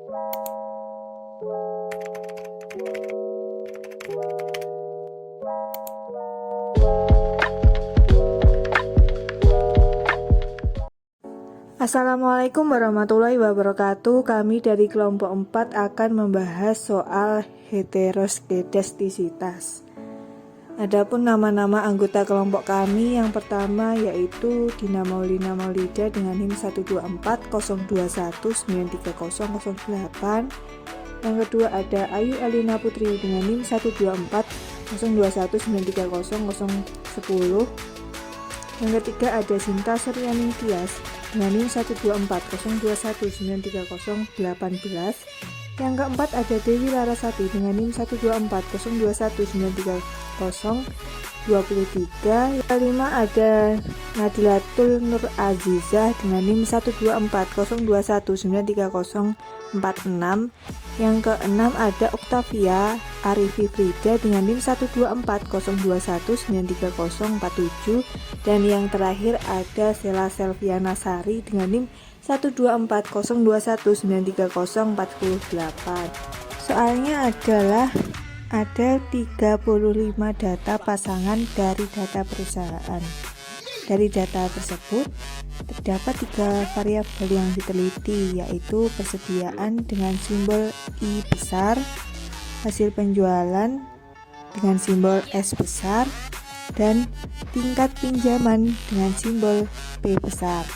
Assalamualaikum warahmatullahi wabarakatuh. Kami dari kelompok 4 akan membahas soal heteroskedastisitas. Adapun nama-nama anggota kelompok kami, yang pertama yaitu Dina Maulina Maulida dengan NIM 12402193008. Yang kedua ada Ayu Alina Putri dengan NIM 12402193010. Yang ketiga ada Sinta Suryani Tias dengan NIM 12402193018. Yang keempat ada Dewi Larasati dengan NIM 12402193023. Yang kelima ada Nadilatul Nur Azizah dengan NIM 12402193046. Yang keenam ada Oktavia Arifi Frida dengan NIM 12402193047. Dan yang terakhir ada Sela Selviana Sari dengan NIM 12402193048. Soalnya adalah ada 35 data pasangan dari data perusahaan. Dari data tersebut terdapat 3 variabel yang diteliti, yaitu persediaan dengan simbol I besar, hasil penjualan dengan simbol S besar, dan tingkat pinjaman dengan simbol P besar.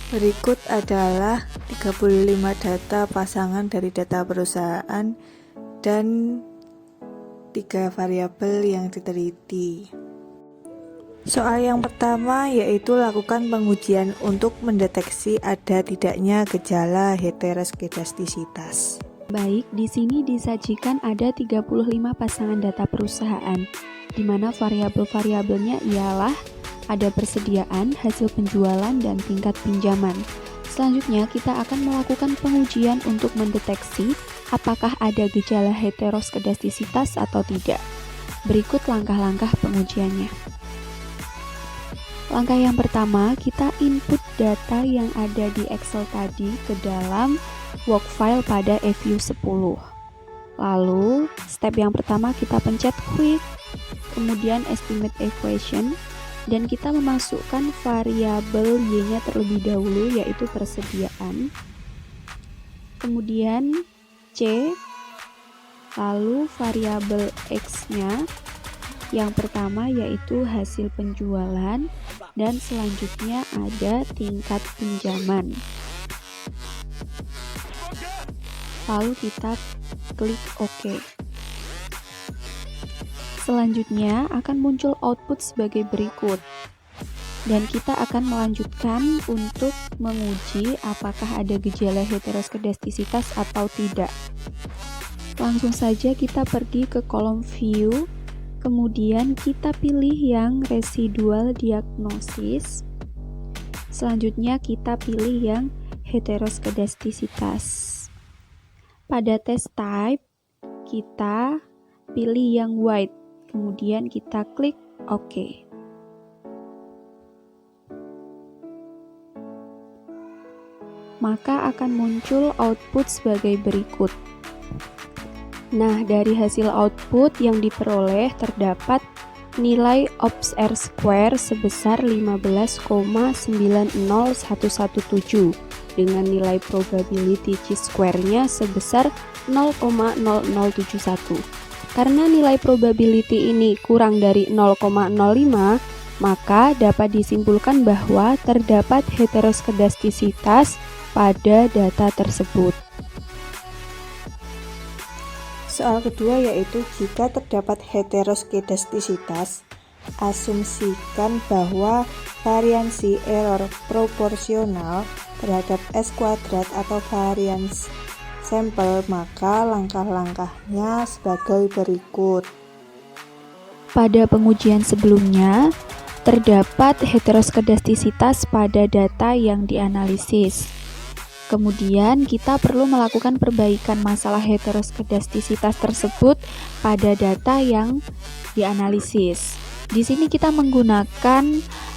Berikut adalah 35 data pasangan dari data perusahaan dan 3 variabel yang diteliti. Soal yang pertama yaitu lakukan pengujian untuk mendeteksi ada tidaknya gejala heteroskedastisitas. Baik, di sini disajikan ada 35 pasangan data perusahaan, di mana variabel-variabelnya ialah ada persediaan, hasil penjualan, dan tingkat pinjaman. Selanjutnya, kita akan melakukan pengujian untuk mendeteksi apakah ada gejala heteroskedastisitas atau tidak. Berikut langkah-langkah pengujiannya. Langkah yang pertama, kita input data yang ada di Excel tadi ke dalam work file pada EView 10. Lalu, step yang pertama kita pencet quick, kemudian estimate equation, dan kita memasukkan variabel Y-nya terlebih dahulu, yaitu persediaan. Kemudian C, lalu variabel X-nya. Yang pertama yaitu hasil penjualan, dan selanjutnya ada tingkat pinjaman. Lalu kita klik OK. Selanjutnya akan muncul output sebagai berikut, dan kita akan melanjutkan untuk menguji apakah ada gejala heteroskedastisitas atau tidak. Langsung saja kita pergi ke kolom view, kemudian kita pilih yang residual diagnosis. Selanjutnya kita pilih yang heteroskedastisitas. Pada test type kita pilih yang white, kemudian kita klik OK. Maka akan muncul output sebagai berikut. Nah, dari hasil output yang diperoleh terdapat nilai ops R² sebesar 15,90117 dengan nilai probability chi-square-nya sebesar 0,0071. Karena nilai probability ini kurang dari 0,05, maka dapat disimpulkan bahwa terdapat heteroskedastisitas pada data tersebut. Soal kedua yaitu jika terdapat heteroskedastisitas, asumsikan bahwa variansi error proporsional terhadap S² atau varians sampel, maka langkah-langkahnya sebagai berikut. Pada pengujian sebelumnya, terdapat heteroskedastisitas pada data yang dianalisis. Kemudian kita perlu melakukan perbaikan masalah heteroskedastisitas tersebut pada data yang dianalisis. Di sini kita menggunakan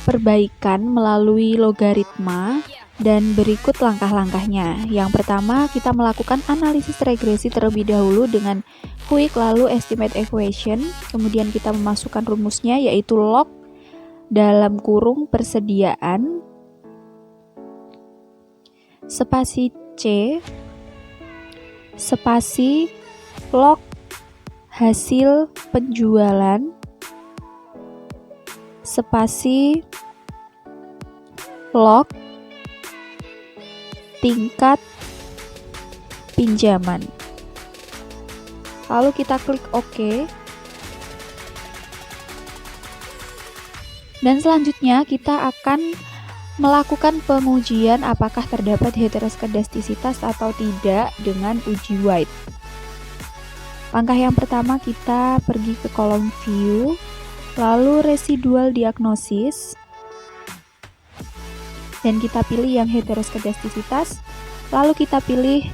perbaikan melalui logaritma, Dan berikut langkah-langkahnya. Yang pertama, kita melakukan analisis regresi terlebih dahulu dengan quick lalu estimate equation. Kemudian kita memasukkan rumusnya yaitu log dalam kurung persediaan spasi C spasi log hasil penjualan spasi log tingkat pinjaman. Lalu kita klik OK. Dan selanjutnya kita akan melakukan pengujian apakah terdapat heteroskedastisitas atau tidak dengan uji White. Langkah yang pertama, kita pergi ke kolom view, lalu residual diagnosis, dan kita pilih yang heteroskedastisitas, lalu kita pilih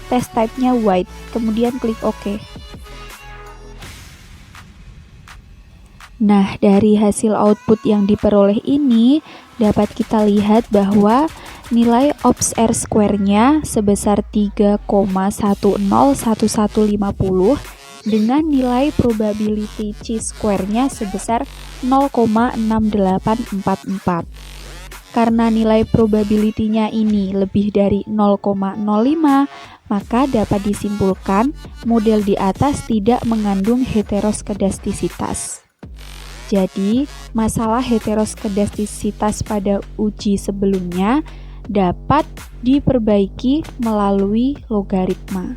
test type-nya White, kemudian klik OK. Nah, dari hasil output yang diperoleh ini dapat kita lihat bahwa nilai ops R square-nya sebesar 3,101150 dengan nilai probability C square-nya sebesar 0,6844. Karena nilai probability-nya ini lebih dari 0,05, maka dapat disimpulkan model di atas tidak mengandung heteroskedastisitas. Jadi, masalah heteroskedastisitas pada uji sebelumnya dapat diperbaiki melalui logaritma.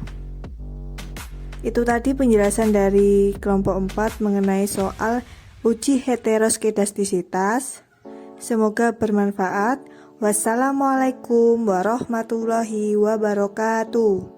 Itu tadi penjelasan dari kelompok 4 mengenai soal uji heteroskedastisitas. Semoga bermanfaat. Wassalamualaikum warahmatullahi wabarakatuh.